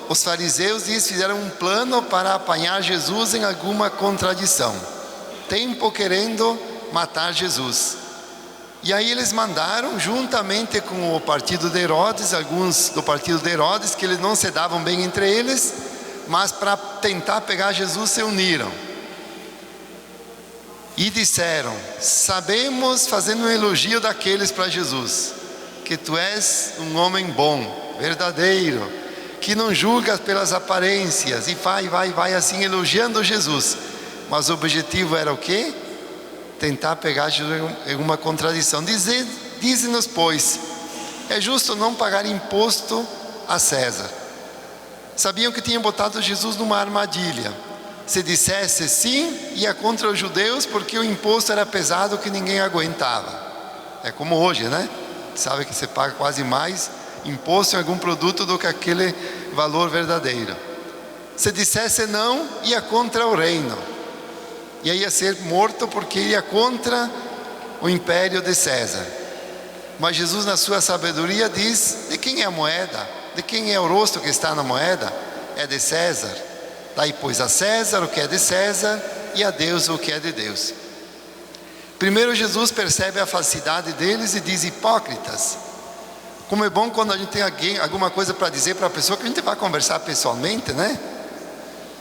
os fariseus fizeram um plano para apanhar Jesus em alguma contradição. Tempo querendo matar Jesus. E aí eles mandaram, juntamente com o partido de Herodes, alguns do partido de Herodes, que eles não se davam bem entre eles, mas para tentar pegar Jesus se uniram. E disseram: sabemos, fazendo um elogio daqueles para Jesus, que tu és um homem bom, verdadeiro, que não julgas pelas aparências, e vai assim elogiando Jesus. Mas o objetivo era o quê? Tentar pegar Jesus em uma contradição. Dize-nos, pois, é justo não pagar imposto a César? Sabiam que tinham botado Jesus numa armadilha. Se dissesse sim, ia contra os judeus, porque o imposto era pesado que ninguém aguentava. É como hoje, né? Sabe que você paga quase mais imposto em algum produto do que aquele valor verdadeiro. Se dissesse não, ia contra o reino. E aí ia ser morto porque ia contra o império de César. Mas Jesus, na sua sabedoria, diz: de quem é a moeda? De quem é o rosto que está na moeda? É de César. Daí pois a César o que é de César, e a Deus o que é de Deus. Primeiro Jesus percebe a falsidade deles e diz: hipócritas. Como é bom quando a gente tem alguma coisa para dizer para a pessoa que a gente vai conversar pessoalmente, né?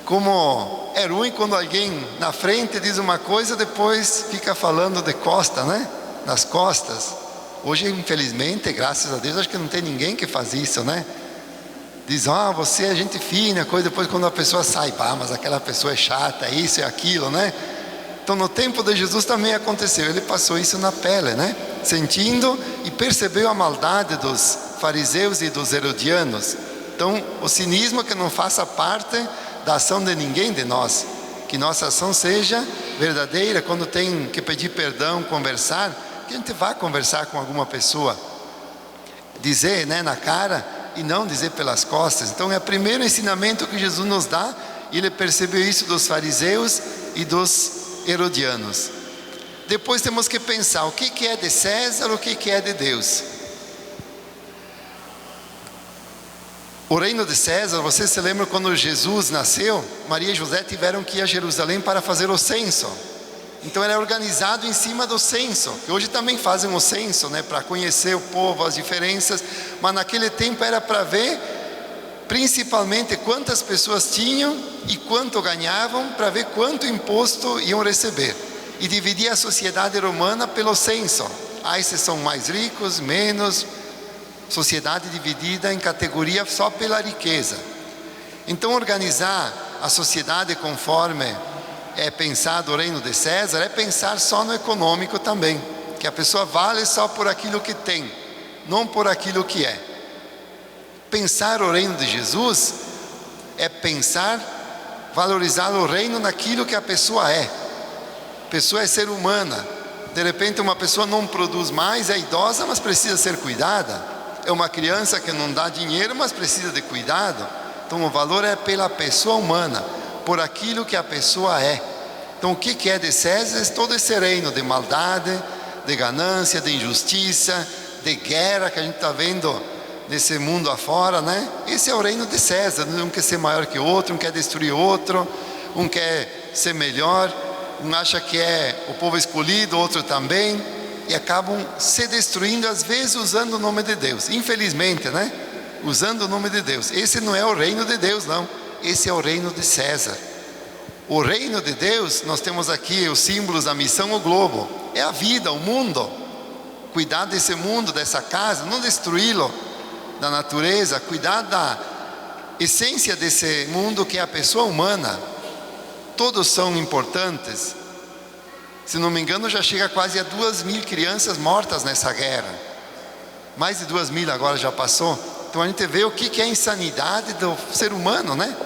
Como é ruim quando alguém na frente diz uma coisa, depois fica falando de costa, né? Nas costas. Hoje, infelizmente, graças a Deus, acho que não tem ninguém que faz isso, né? Diz: você é gente fina, coisa. Depois quando a pessoa sai: mas aquela pessoa é chata, isso e aquilo, né? Então no tempo de Jesus também aconteceu. Ele passou isso na pele, né? Sentindo e percebeu a maldade dos fariseus e dos herodianos. Então o cinismo que não faça parte da ação de ninguém de nós. Que nossa ação seja verdadeira. Quando tem que pedir perdão, conversar, que a gente vá conversar com alguma pessoa, dizer, né, na cara, e não dizer pelas costas. Então é o primeiro ensinamento que Jesus nos dá. E ele percebeu isso dos fariseus e dos herodianos. Depois temos que pensar o que é de César, o que é de Deus. O reino de César, você se lembra quando Jesus nasceu? Maria e José tiveram que ir a Jerusalém para fazer o censo. Então era organizado em cima do censo, que hoje também fazem o censo, né, para conhecer o povo, as diferenças. Mas naquele tempo era para ver principalmente quantas pessoas tinham e quanto ganhavam, para ver quanto imposto iam receber. E dividir a sociedade romana pelo censo. Esses são mais ricos, menos. Sociedade dividida em categoria só pela riqueza. Então organizar a sociedade conforme é pensado o reino de César, é pensar só no econômico também. Que a pessoa vale só por aquilo que tem, não por aquilo que é. Pensar o reino de Jesus é pensar, valorizar o reino naquilo que a pessoa é. A pessoa é ser humana. De repente uma pessoa não produz mais, é idosa, mas precisa ser cuidada. É uma criança que não dá dinheiro, mas precisa de cuidado. Então o valor é pela pessoa humana, por aquilo que a pessoa é. Então o que é de César? Todo esse reino de maldade, de ganância, de injustiça, de guerra que a gente está vendo nesse mundo afora, né? Esse é o reino de César. Um quer ser maior que o outro, um quer destruir outro, um quer ser melhor, um acha que é o povo escolhido, outro também, e acabam se destruindo, às vezes usando o nome de Deus, infelizmente, né? Usando o nome de Deus. Esse não é o reino de Deus, não. Esse é o reino de César. O reino de Deus, nós temos aqui os símbolos da missão, o globo, é a vida, o mundo. Cuidar desse mundo, dessa casa, não destruí-lo, da natureza, cuidar da essência desse mundo que é a pessoa humana. Todos são importantes. Se não me engano, já chega quase a 2.000 crianças mortas nessa guerra. Mais de 2.000 agora já passou. Então a gente vê o que é a insanidade do ser humano, né?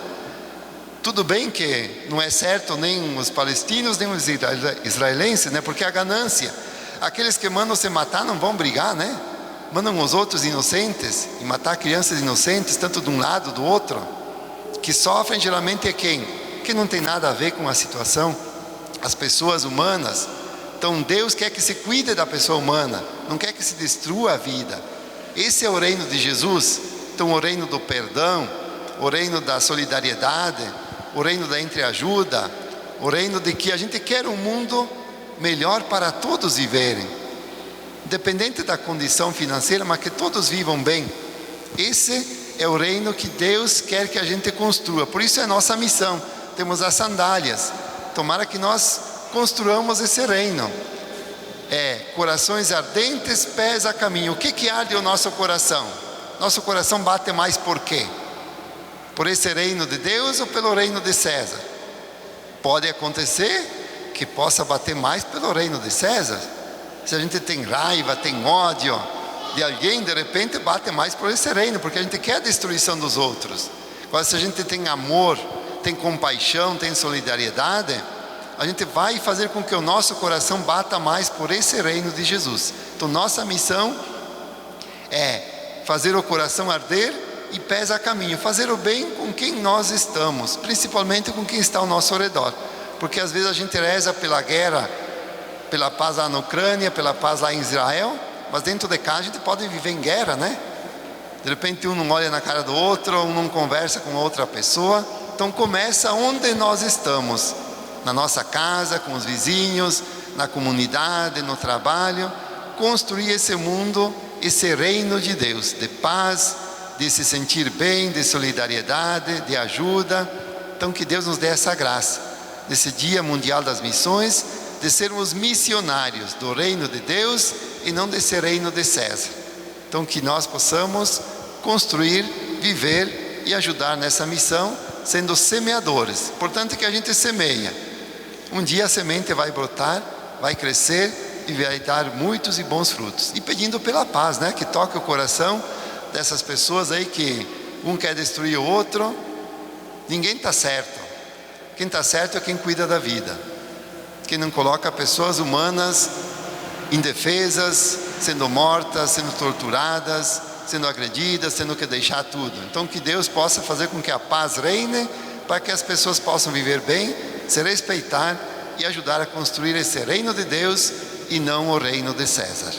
Tudo bem que não é certo nem os palestinos, nem os israelenses, né? Porque a ganância. Aqueles que mandam se matar não vão brigar, né? Mandam os outros inocentes e matar crianças inocentes, tanto de um lado do outro. Que sofrem geralmente é quem? Que não tem nada a ver com a situação. As pessoas humanas. Então Deus quer que se cuide da pessoa humana, não quer que se destrua a vida. Esse é o reino de Jesus. Então o reino do perdão, o reino da solidariedade, o reino da entreajuda, o reino de que a gente quer um mundo melhor para todos viverem, independente da condição financeira, mas que todos vivam bem. Esse é o reino que Deus quer que a gente construa. Por isso é nossa missão. Temos as sandálias. Tomara que nós construamos esse reino. Corações ardentes, pés a caminho. O que arde o nosso coração? Nosso coração bate mais por quê? Por esse reino de Deus ou pelo reino de César? Pode acontecer que possa bater mais pelo reino de César. Se a gente tem raiva, tem ódio de alguém, de repente bate mais por esse reino, porque a gente quer a destruição dos outros. Agora, se a gente tem amor, tem compaixão, tem solidariedade, a gente vai fazer com que o nosso coração bata mais por esse reino de Jesus. Então nossa missão é fazer o coração arder e pés a caminho, fazer o bem com quem nós estamos, principalmente com quem está ao nosso redor, porque às vezes a gente reza pela guerra, pela paz lá na Ucrânia, pela paz lá em Israel, mas dentro de casa a gente pode viver em guerra, né? De repente um não olha na cara do outro, um não conversa com outra pessoa. Então começa onde nós estamos, na nossa casa, com os vizinhos, na comunidade, no trabalho, construir esse mundo, esse reino de Deus, de paz, de se sentir bem, de solidariedade, de ajuda. Então que Deus nos dê essa graça, nesse Dia Mundial das Missões, de sermos missionários do reino de Deus e não desse reino de César. Então que nós possamos construir, viver e ajudar nessa missão, sendo semeadores. Importante que a gente semeia. Um dia a semente vai brotar, vai crescer e vai dar muitos e bons frutos. E pedindo pela paz, né? Que toque o coração dessas pessoas aí que um quer destruir o outro. Ninguém está certo. Quem está certo é quem cuida da vida. Quem não coloca pessoas humanas indefesas, sendo mortas, sendo torturadas, sendo agredidas, tendo que deixar tudo. Então que Deus possa fazer com que a paz reine, para que as pessoas possam viver bem, se respeitar e ajudar a construir esse reino de Deus e não o reino de César.